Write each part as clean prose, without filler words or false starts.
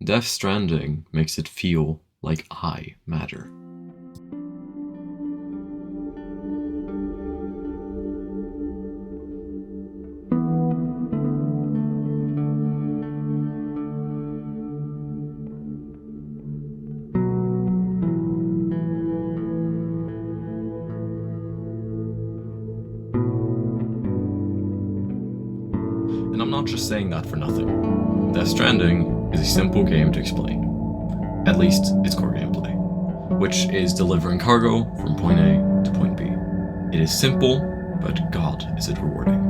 Death Stranding makes it feel like I matter. And I'm not just saying that for nothing. Death Stranding is a simple game to explain. At least its core gameplay, which is delivering cargo from point A to point B. It is simple, but God is it rewarding.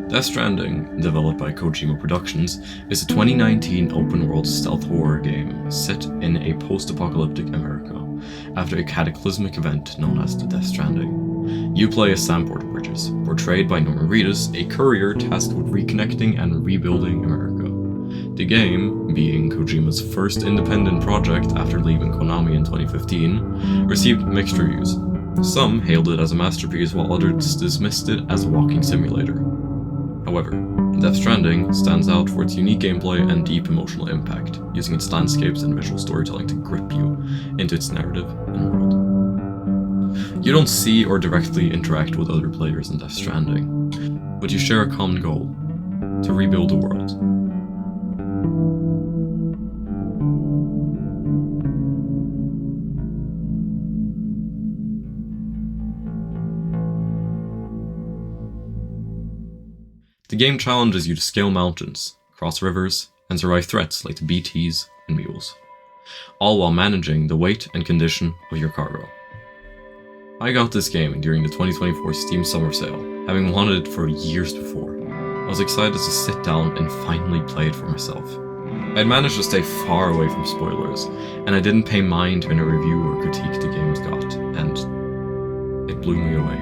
Death Stranding, developed by Kojima Productions, is a 2019 open-world stealth horror game set in a post-apocalyptic America after a cataclysmic event known as the Death Stranding. You play as Sam Porter Bridges, portrayed by Norman Reedus, a courier tasked with reconnecting and rebuilding America. The game, being Kojima's first independent project after leaving Konami in 2015, received mixed reviews. Some hailed it as a masterpiece while others dismissed it as a walking simulator. However, Death Stranding stands out for its unique gameplay and deep emotional impact, using its landscapes and visual storytelling to grip you into its narrative and world. You don't see or directly interact with other players in Death Stranding, but you share a common goal: to rebuild the world. The game challenges you to scale mountains, cross rivers, and survive threats like the BTs and mules, all while managing the weight and condition of your cargo. I got this game during the 2024 Steam Summer Sale, having wanted it for years before. I was excited to sit down and finally play it for myself. I had managed to stay far away from spoilers, and I didn't pay mind to any review or critique the game has got, and it blew me away.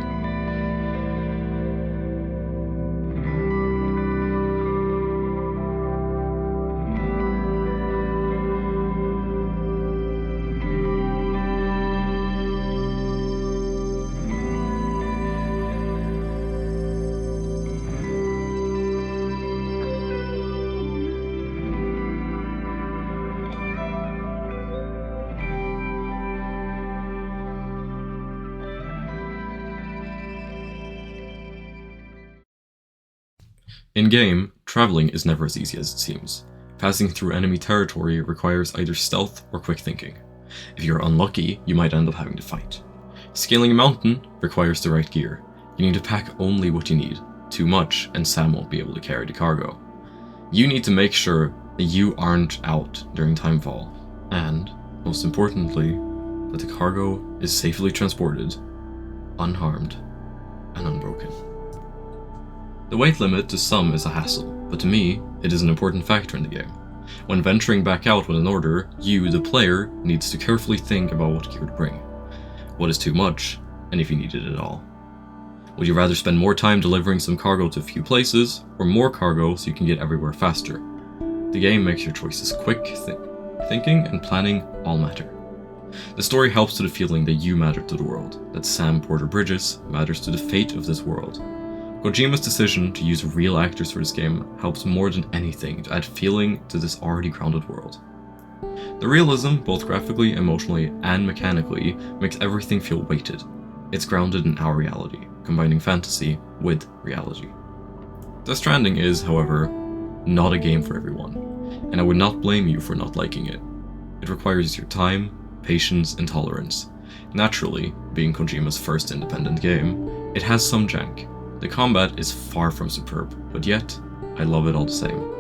In-game, traveling is never as easy as it seems. Passing through enemy territory requires either stealth or quick thinking. If you're unlucky, you might end up having to fight. Scaling a mountain requires the right gear. You need to pack only what you need. Too much, and Sam won't be able to carry the cargo. You need to make sure that you aren't out during timefall, and, most importantly, that the cargo is safely transported, unharmed, and unbroken. The weight limit to some is a hassle, but to me, it is an important factor in the game. When venturing back out with an order, you, the player, needs to carefully think about what gear to bring, what is too much, and if you need it at all. Would you rather spend more time delivering some cargo to a few places, or more cargo so you can get everywhere faster? The game makes your choices quick, thinking and planning all matter. The story helps to the feeling that you matter to the world, that Sam Porter Bridges matters to the fate of this world. Kojima's decision to use real actors for this game helps more than anything to add feeling to this already grounded world. The realism, both graphically, emotionally, and mechanically, makes everything feel weighted. It's grounded in our reality, combining fantasy with reality. Death Stranding is, however, not a game for everyone, and I would not blame you for not liking it. It requires your time, patience, and tolerance. Naturally, being Kojima's first independent game, it has some jank. The combat is far from superb, but yet, I love it all the same.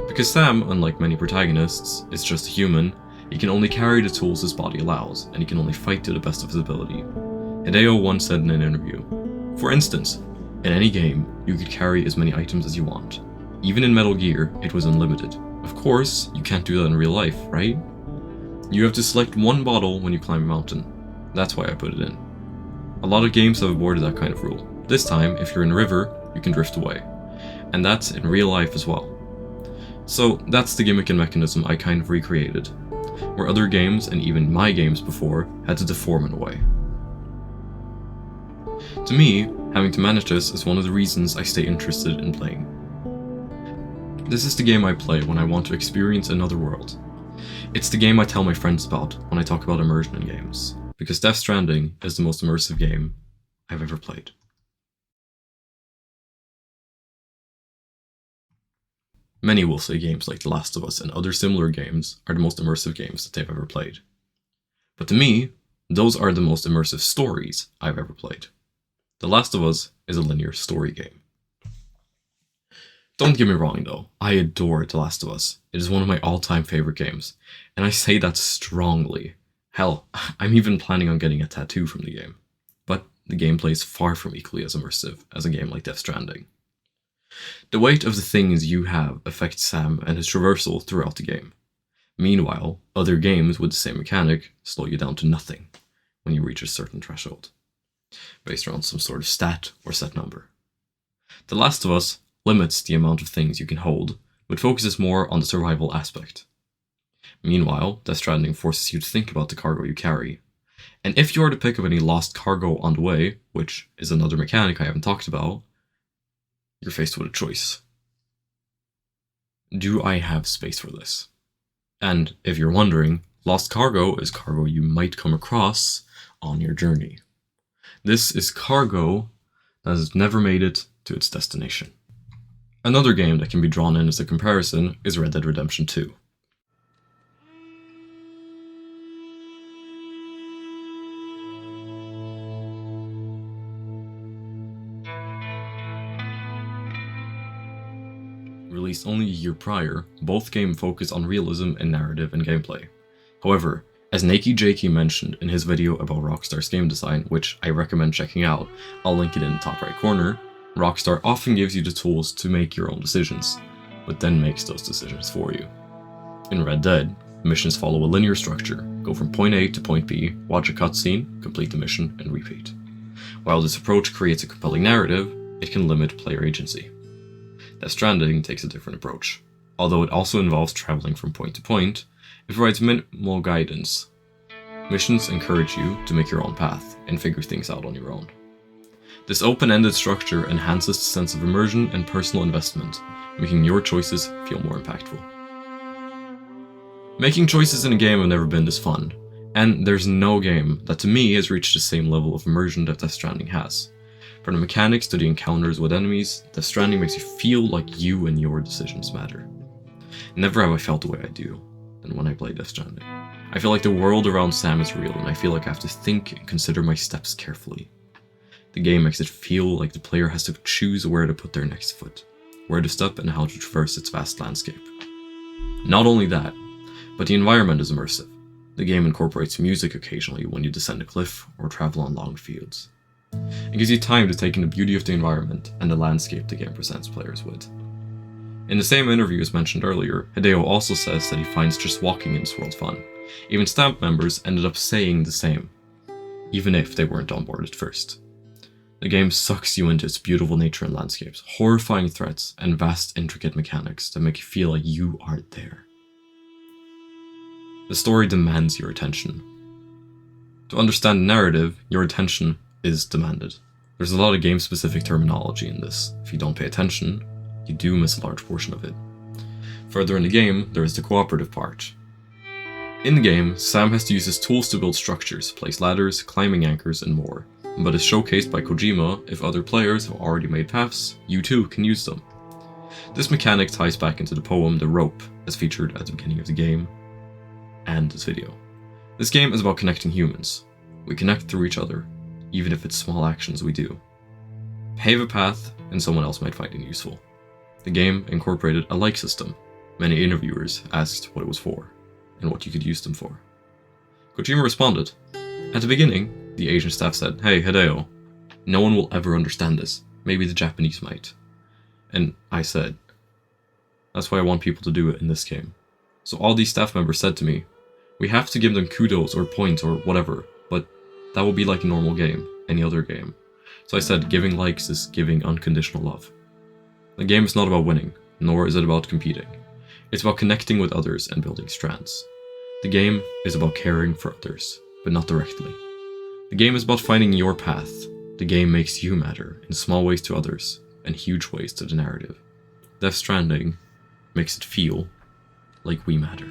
Because Sam, unlike many protagonists, is just a human, he can only carry the tools his body allows, and he can only fight to the best of his ability. Hideo once said in an interview, "For instance, in any game, you could carry as many items as you want. Even in Metal Gear, it was unlimited. Of course, you can't do that in real life, right? You have to select one bottle when you climb a mountain. That's why I put it in." A lot of games have aborted that kind of rule. This time, if you're in a river, you can drift away. And that's in real life as well. So that's the gimmick and mechanism I kind of recreated, where other games, and even my games before, had to deform in a way. To me, Having to manage this is one of the reasons I stay interested in playing. This is the game I play when I want to experience another world. It's the game I tell my friends about when I talk about immersion in games, because Death Stranding is the most immersive game I've ever played. Many will say games like The Last of Us and other similar games are the most immersive games that they've ever played. But to me, those are the most immersive stories I've ever played. The Last of Us is a linear story game. Don't get me wrong though, I adore The Last of Us. It is one of my all-time favorite games, and I say that strongly. Hell, I'm even planning on getting a tattoo from the game. But the gameplay is far from equally as immersive as a game like Death Stranding. The weight of the things you have affects Sam and his traversal throughout the game. Meanwhile, other games with the same mechanic slow you down to nothing when you reach a certain threshold, based around some sort of stat or set number. The Last of Us limits the amount of things you can hold, but focuses more on the survival aspect. Meanwhile, Death Stranding forces you to think about the cargo you carry. And if you are to pick up any lost cargo on the way, which is another mechanic I haven't talked about, you're faced with a choice. Do I have space for this? And if you're wondering, lost cargo is cargo you might come across on your journey. This is cargo that has never made it to its destination. Another game that can be drawn in as a comparison is Red Dead Redemption 2. Released only a year prior, both games focus on realism in narrative and gameplay. However, as Nakey Jakey mentioned in his video about Rockstar's game design, which I recommend checking out, I'll link it in the top right corner, Rockstar often gives you the tools to make your own decisions, but then makes those decisions for you. In Red Dead, missions follow a linear structure, go from point A to point B, watch a cutscene, complete the mission, and repeat. While this approach creates a compelling narrative, it can limit player agency. Death Stranding takes a different approach. Although it also involves traveling from point to point, it provides minimal guidance. Missions encourage you to make your own path and figure things out on your own. This open-ended structure enhances the sense of immersion and personal investment, making your choices feel more impactful. Making choices in a game have never been this fun, and there's no game that to me has reached the same level of immersion that Death Stranding has. From the mechanics to the encounters with enemies, Death Stranding makes you feel like you and your decisions matter. Never have I felt the way I do than when I play Death Stranding. I feel like the world around Sam is real, and I feel like I have to think and consider my steps carefully. The game makes it feel like the player has to choose where to put their next foot, where to step and how to traverse its vast landscape. Not only that, but the environment is immersive. The game incorporates music occasionally when you descend a cliff or travel on long fields. It gives you time to take in the beauty of the environment and the landscape the game presents players with. In the same interview as mentioned earlier, Hideo also says that he finds just walking in this world fun. Even staff members ended up saying the same, even if they weren't on board at first. The game sucks you into its beautiful nature and landscapes, horrifying threats, and vast intricate mechanics that make you feel like you are there. The story demands your attention. To understand the narrative, your attention is demanded. There's a lot of game-specific terminology in this. If you don't pay attention, you do miss a large portion of it. Further in the game, there is the cooperative part. In the game, Sam has to use his tools to build structures, place ladders, climbing anchors, and more. But as showcased by Kojima, if other players have already made paths, you too can use them. This mechanic ties back into the poem The Rope, as featured at the beginning of the game and this video. This game is about connecting humans. We connect through each other, even if it's small actions we do. Pave a path, and someone else might find it useful. The game incorporated a like system. Many interviewers asked what it was for, and what you could use them for. Kojima responded. At the beginning, the Asian staff said, "Hey, Hideo, no one will ever understand this. Maybe the Japanese might." And I said, "That's why I want people to do it in this game." So all these staff members said to me, "We have to give them kudos or points or whatever, but that will be like a normal game, any other game." So I said, giving likes is giving unconditional love. The game is not about winning, nor is it about competing. It's about connecting with others and building strands. The game is about caring for others, but not directly. The game is about finding your path, The game makes you matter, in small ways to others, and huge ways to the narrative. Death Stranding makes it feel like we matter.